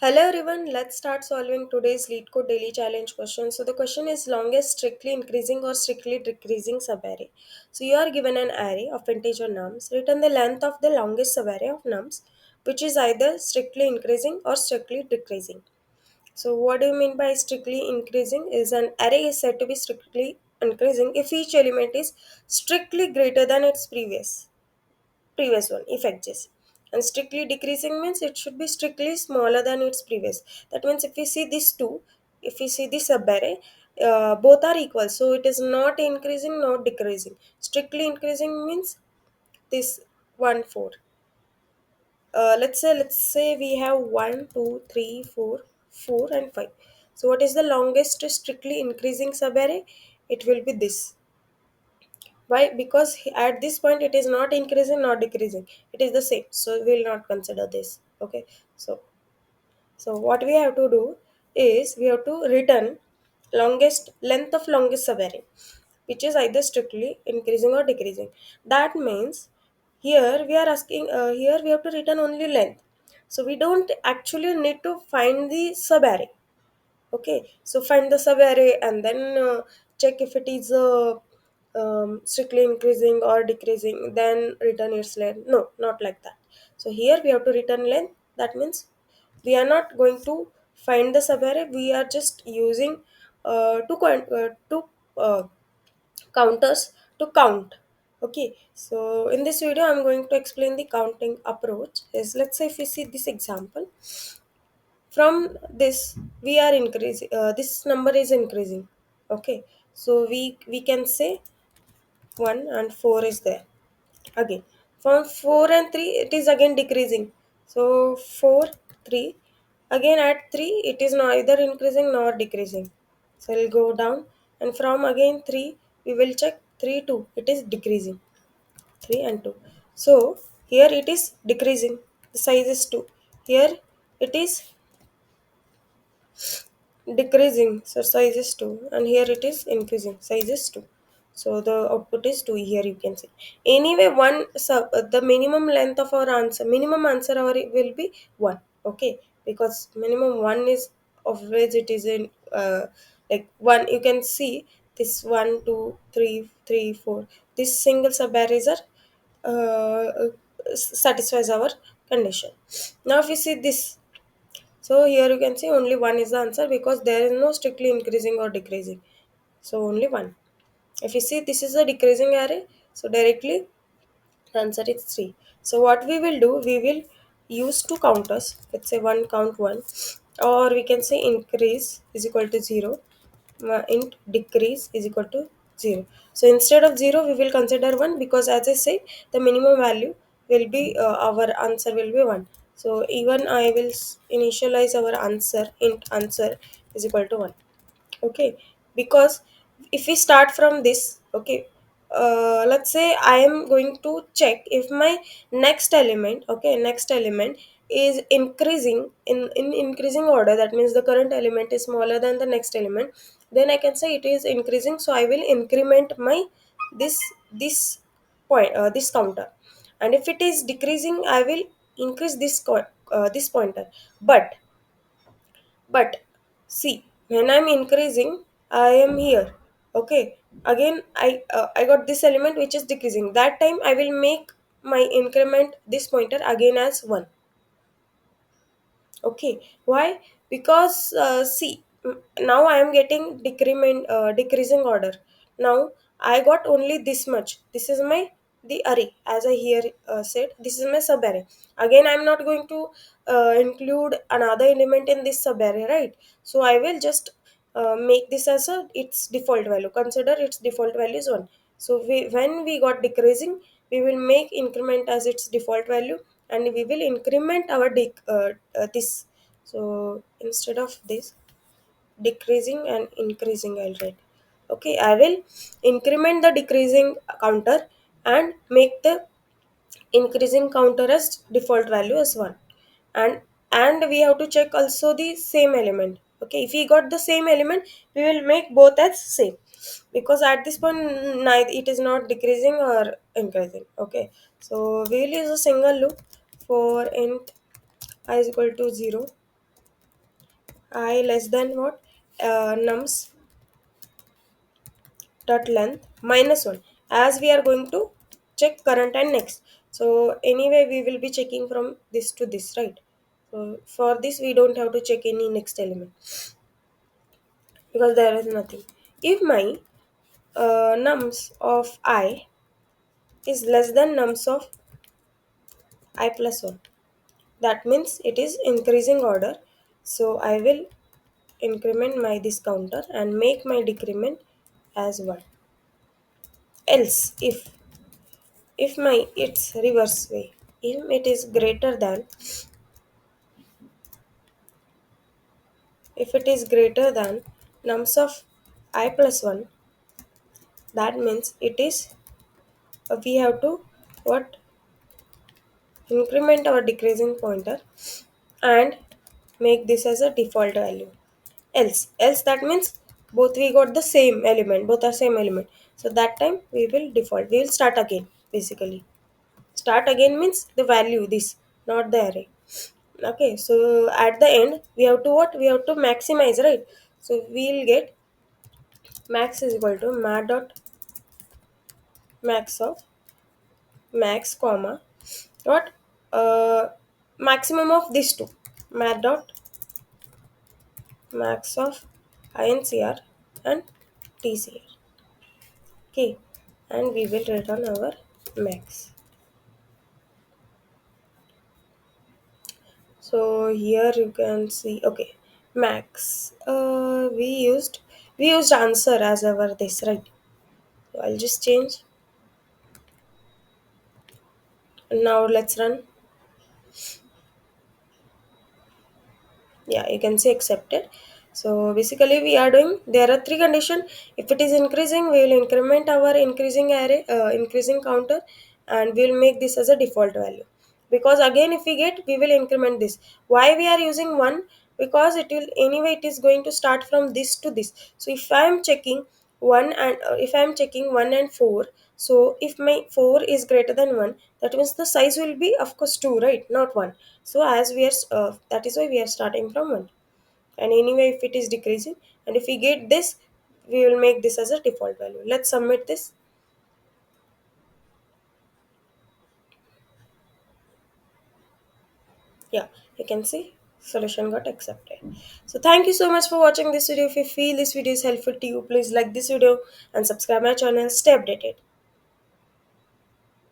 Hello everyone, let's start solving today's Lead Code Daily Challenge question. So the question is longest strictly increasing or strictly decreasing subarray. So you are given an array of integer nums. Return the length of the longest subarray of nums, which is either strictly increasing or strictly decreasing. So what do you mean by strictly increasing? Is an array is said to be strictly increasing if each element is strictly greater than its previous one if exists, and strictly decreasing means it should be strictly smaller than its previous. That means if we see these two, if we see this subarray, both are equal, so it is not increasing nor decreasing. Strictly increasing means this 1 4. Let's say we have 1 2 3 4 4 and 5. So what is the longest strictly increasing subarray? It will be this. Why? Because at this point it is not increasing nor decreasing. It is the same. So we will not consider this. Okay. So what we have to do is we have to return longest length of longest subarray, which is either strictly increasing or decreasing. That means here we are asking here we have to return only length. So we don't actually need to find the subarray. Okay, so find the subarray and then check if it is strictly increasing or decreasing, then return its length. No, not like that. So here we have to return length. That means we are not going to find the subarray. We are just using two counters to count. Okay, so in this video I'm going to explain the counting approach. Is, let's say if we see this example, from this we are increasing, this number is increasing. Okay, so we can say 1 and 4 is there. Again from 4 and 3 it is again decreasing. So 4 3, again at 3 it is neither increasing nor decreasing. So we'll go down, and from again 3 we will check 3 2, it is decreasing. 3 and 2, so here it is decreasing, the size is 2. Here it is decreasing, so size is 2, and here it is increasing, size is 2. So the output is 2 here, you can see. Anyway, the minimum length of our answer, minimum answer our will be 1. Okay, because minimum 1 is always it is in like 1. You can see this 1 2 3 3 4, this single sub arrays satisfies our condition. Now if you see this, so here you can see only one is the answer because there is no strictly increasing or decreasing. So only one. If you see this is a decreasing array, so directly the answer is 3. So what we will do, we will use two counters. Let's say one count 1, or we can say increase is equal to 0, int decrease is equal to 0. So instead of 0 we will consider 1, because as I say the minimum value will be our answer will be 1. So even I will initialize our answer, int answer is equal to 1. Okay, because if we start from this, okay, let's say I am going to check if my next element, okay, next element is increasing in increasing order. That means the current element is smaller than the next element, then I can say it is increasing. So I will increment my this point, this counter. And if it is decreasing, I will increase this pointer. But see, when I'm increasing, I am here. Okay, again I got this element which is decreasing. That time I will make my increment this pointer again as 1. Okay, why? Because see, now I am getting decreasing order. Now I got only this much. This is my the array, as I here said, this is my sub array. Again I'm not going to include another element in this sub array, right? So I will just make this as a its default value, consider its default value is 1. So when we got decreasing, we will make increment as its default value, and we will increment our this. So instead of this decreasing and increasing, I'll write, okay, I will increment the decreasing counter and make the increasing counter as default value as 1. And we have to check also the same element. Okay, if we got the same element, we will make both as same, because at this point neither it is not decreasing or increasing. Okay, so we will use a single loop for int I is equal to 0, I less than what? Nums dot length minus 1, as we are going to check current and next. So anyway we will be checking from this to this, right? So for this we don't have to check any next element because there is nothing. If my nums of I is less than nums of I plus 1, that means it is increasing order. So I will increment my this counter and make my decrement as 1. Else if my its reverse way, if it is greater than, if it is greater than nums of I plus 1, that means it is we have to what, increment our decreasing pointer and make this as a default value. Else that means both we got the same element, both are same element. So that time we will default, we will start again. Basically start again means the value this, not the array. Okay, so at the end we have to what, we have to maximize, right? So we'll get max is equal to mat dot max of max comma what, uh maximum of these two, mat dot max of incr and tcr. Okay, and we will return our max. So here you can see, okay, max. We used answer as our this, right? So I'll just change. Now let's run. Yeah, you can see accepted. So basically we are doing, there are three condition. If it is increasing we will increment our increasing array, increasing counter, and we will make this as a default value. Because again if we get, we will increment this. Why we are using 1? Because it will anyway, it is going to start from this to this. So if I am checking 1 and if I am checking 1 and 4, so if my 4 is greater than 1, that means the size will be of course 2, right, not 1. So as we are that is why we are starting from 1. And anyway if it is decreasing, and if we get this, we will make this as a default value. Let's submit this. Yeah, you can see solution got accepted. So thank you so much for watching this video. If you feel this video is helpful to you, please like this video and subscribe my channel. Stay updated.